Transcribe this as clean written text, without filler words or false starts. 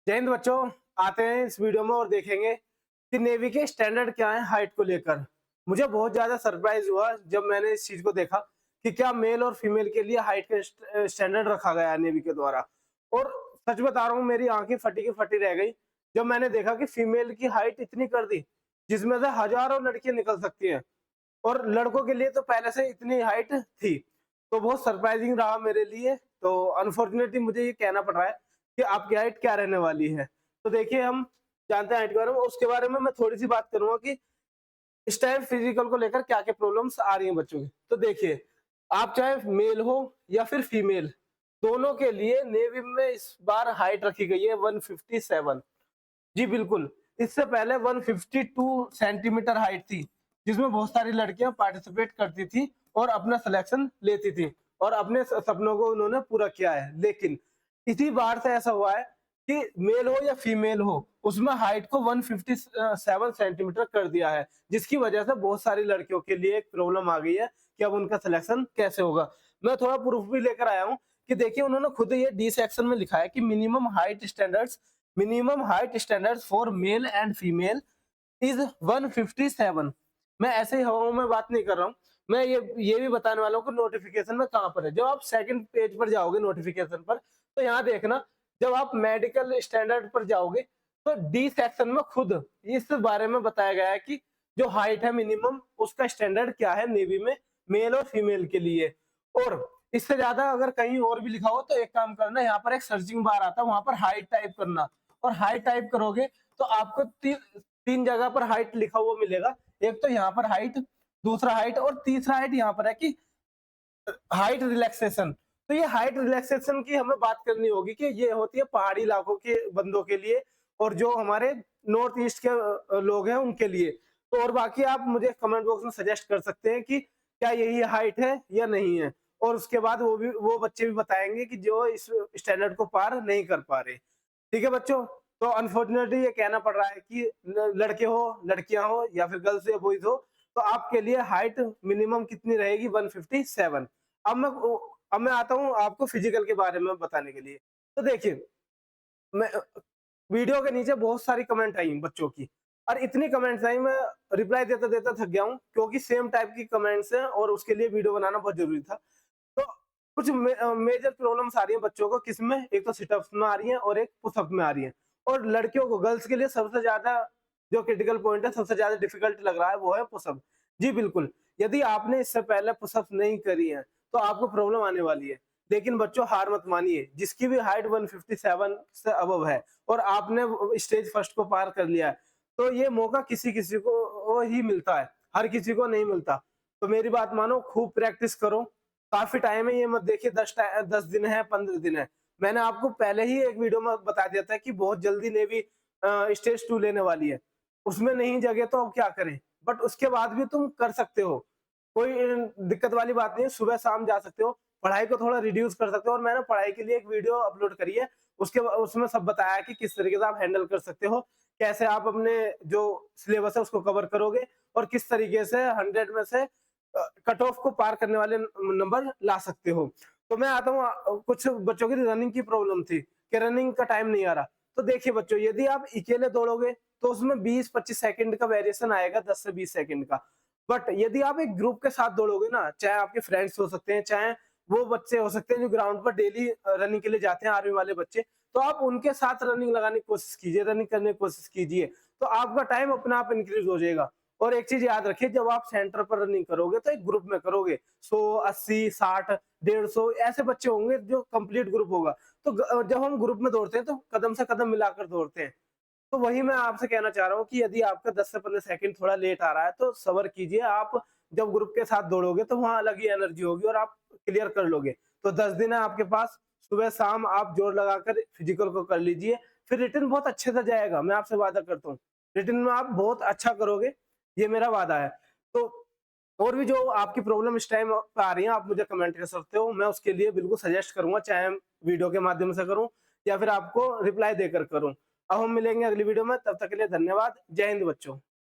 जय हिंद बच्चों। आते हैं इस वीडियो में और देखेंगे कि नेवी के स्टैंडर्ड क्या है हाइट को लेकर। मुझे बहुत ज्यादा सरप्राइज हुआ जब मैंने इस चीज को देखा कि क्या मेल और फीमेल के लिए हाइट का स्टैंडर्ड रखा गया है नेवी के द्वारा। और सच बता रहा हूँ, मेरी आंखें फटी की फटी रह गई जब मैंने देखा कि फीमेल की हाइट इतनी कर दी जिसमें से हजारों लड़कियां निकल सकती हैं, और लड़कों के लिए तो पहले से इतनी हाइट थी। तो बहुत सरप्राइजिंग रहा मेरे लिए। तो अनफॉर्चुनेटली मुझे ये कहना पड़ रहा है कि आपकी हाइट क्या रहने वाली है। तो देखिए, हम जानते हैं हाइट के बारे में। उसके बारे में मैं थोड़ी सी बात करूंगा कि इस टाइम फिजिकल को लेकर क्या क्या प्रॉब्लम्स आ रही हैं बच्चों की। तो देखिए, आप चाहे मेल हो या फिर फीमेल, दोनों के लिए नेवी में इस बार हाइट रखी गई है 157। जी बिल्कुल। इससे पहले 152 सेंटीमीटर हाइट थी, जिसमें बहुत सारी लड़कियां पार्टिसिपेट करती थी और अपना सिलेक्शन लेती थी और अपने सपनों को उन्होंने पूरा किया है। लेकिन इसी बार से ऐसा हुआ है कि मेल हो या फीमेल हो, उसमें हाइट को 157 सेंटीमीटर कर दिया है, जिसकी वजह से बहुत सारी लड़कियों के लिए एक प्रॉब्लम आ गई है कि अब उनका सिलेक्शन कैसे होगा। मैं थोड़ा प्रूफ भी लेकर आया हूँ कि देखिए, उन्होंने खुद ये डी सेक्शन में लिखा है कि minimum height standards for male and female is 157। मैं ऐसे ही हवाओं में बात नहीं कर रहा हूँ। मैं ये भी बताने वाला हूँ कि नोटिफिकेशन में कहाँ पर है। जब आप सेकंड पेज पर जाओगे नोटिफिकेशन पर, तो यहाँ देखना, जब आप मेडिकल स्टैंडर्ड पर जाओगे तो डी सेक्शन में खुद इस बारे में बताया गया है कि जो हाइट है मिनिमम, उसका स्टैंडर्ड क्या है नेवी में मेल और फीमेल के लिए। और इससे ज्यादा अगर कहीं और भी लिखा हो तो एक काम करना, यहाँ पर एक सर्चिंग बार आता है, वहां पर हाइट टाइप करना, और हाइट टाइप करोगे तो आपको तीन जगह पर हाइट लिखा हुआ मिलेगा। एक तो यहाँ पर हाइट, दूसरा हाइट, और तीसरा हाइट यहाँ पर है कि हाइट रिलैक्सेशन। तो ये हाइट रिलैक्सेशन की हमें बात करनी होगी कि ये होती है पहाड़ी इलाकों के बंदों के लिए और जो हमारे नॉर्थ ईस्ट के लोग हैं उनके लिए। तो और बाकी आप मुझे कमेंट बॉक्स में सजेस्ट कर सकते हैं कि क्या यही हाइट है या नहीं है, और उसके बाद वो बच्चे भी बताएंगे कि जो इस स्टैंडर्ड को पार नहीं कर पा रहे। ठीक है बच्चों। तो अनफॉर्चुनेटली ये कहना पड़ रहा है कि लड़के हो, लड़कियां हो, या फिर गर्ल्स या बॉयज हो, तो आपके लिए हाइट मिनिमम कितनी रहेगी? 157। अब मैं अब मैं आता हूँ आपको फिजिकल के बारे में बताने के लिए। तो देखिए, मैं वीडियो के नीचे बहुत सारी कमेंट आई बच्चों की, और इतनी कमेंट्स आई, मैं रिप्लाई देता देता थक गया हूँ, क्योंकि सेम टाइप की कमेंट्स हैं और उसके लिए वीडियो बनाना बहुत जरूरी था। तो कुछ मेजर प्रॉब्लम्स आ रही है बच्चों को, किसमें? एक तो सिटअप्स में आ रही है और एक पुशअप में आ रही है। और लड़कियों को, गर्ल्स के लिए सबसे ज्यादा जो क्रिटिकल पॉइंट है, सबसे ज्यादा डिफिकल्ट लग रहा है, वो है पुशअप। जी बिल्कुल। यदि आपने इससे पहले पुशअप नहीं करी है तो आपको प्रॉब्लम आने वाली है। लेकिन बच्चों, हार मत मानिए। जिसकी भी हाइट 157 से अबव है और आपने स्टेज फर्स्ट को पार कर लिया है, तो ये मौका किसी किसी को ही मिलता है, हर किसी को नहीं मिलता। तो मेरी बात मानो, खूब प्रैक्टिस करो। काफी टाइम है, ये मत देखिए 10 दिन है, 15 दिन है। मैंने आपको पहले ही एक वीडियो में बता दिया था कि बहुत जल्दी नेवी स्टेज 2 लेने वाली है। उसमें नहीं जगे तो अब क्या करें? बट उसके बाद भी तुम कर सकते हो, कोई दिक्कत वाली बात नहीं है। सुबह शाम जा सकते हो, पढ़ाई को थोड़ा रिड्यूस कर सकते हो। और मैंने पढ़ाई के लिए एक वीडियो अपलोड करी है, उसमें सब बताया कि किस तरीके से आप हैंडल कर सकते हो, कैसे आप अपने जो सिलेबस है उसको कवर करोगे, और किस तरीके से 100 में से कट ऑफ को पार करने वाले नंबर ला सकते हो। तो मैं आता हूँ, कुछ बच्चों की रनिंग की प्रॉब्लम थी कि रनिंग का टाइम नहीं आ रहा। तो देखिए बच्चों, यदि आप अकेले दौड़ोगे तो उसमें 20-25 सेकंड का वेरिएशन आएगा, 10 से 20 सेकंड का। बट यदि आप एक ग्रुप के साथ दौड़ोगे ना, चाहे आपके फ्रेंड्स हो सकते हैं, चाहे वो बच्चे हो सकते हैं जो ग्राउंड पर डेली रनिंग के लिए जाते हैं, आर्मी वाले बच्चे, तो आप उनके साथ रनिंग लगाने की कोशिश कीजिए, रनिंग करने की कोशिश कीजिए। तो आपका टाइम अपने आप इंक्रीज हो जाएगा। और एक चीज याद रखिए, जब आप सेंटर पर रनिंग करोगे तो एक ग्रुप में करोगे। 100, 80, 60, 150 ऐसे बच्चे होंगे जो कंप्लीट ग्रुप होगा। तो जब हम ग्रुप में दौड़ते हैं तो कदम से कदम मिलाकर दौड़ते हैं। तो वही मैं आपसे कहना चाह रहा हूँ कि यदि आपका 10 से 15 सेकंड थोड़ा लेट आ रहा है तो सब्र कीजिए। आप जब ग्रुप के साथ दौड़ोगे तो वहां अलग ही एनर्जी होगी और आप क्लियर कर लोगे। तो 10 दिन है आपके पास, सुबह शाम आप जोर लगाकर फिजिकल को कर लीजिए, फिर रिटर्न बहुत अच्छे से जाएगा। मैं आपसे वादा करता हूँ, रिटर्न में आप बहुत अच्छा करोगे, ये मेरा वादा है। तो और भी जो आपकी प्रॉब्लम इस टाइम आ रही है, आप मुझे कमेंट कर सकते हो, मैं उसके लिए बिल्कुल सजेस्ट करूंगा, चाहे वीडियो के माध्यम से करूं या फिर आपको रिप्लाई देकर करूं। अब हम मिलेंगे अगली वीडियो में, तब तक के लिए धन्यवाद। जय हिंद बच्चों।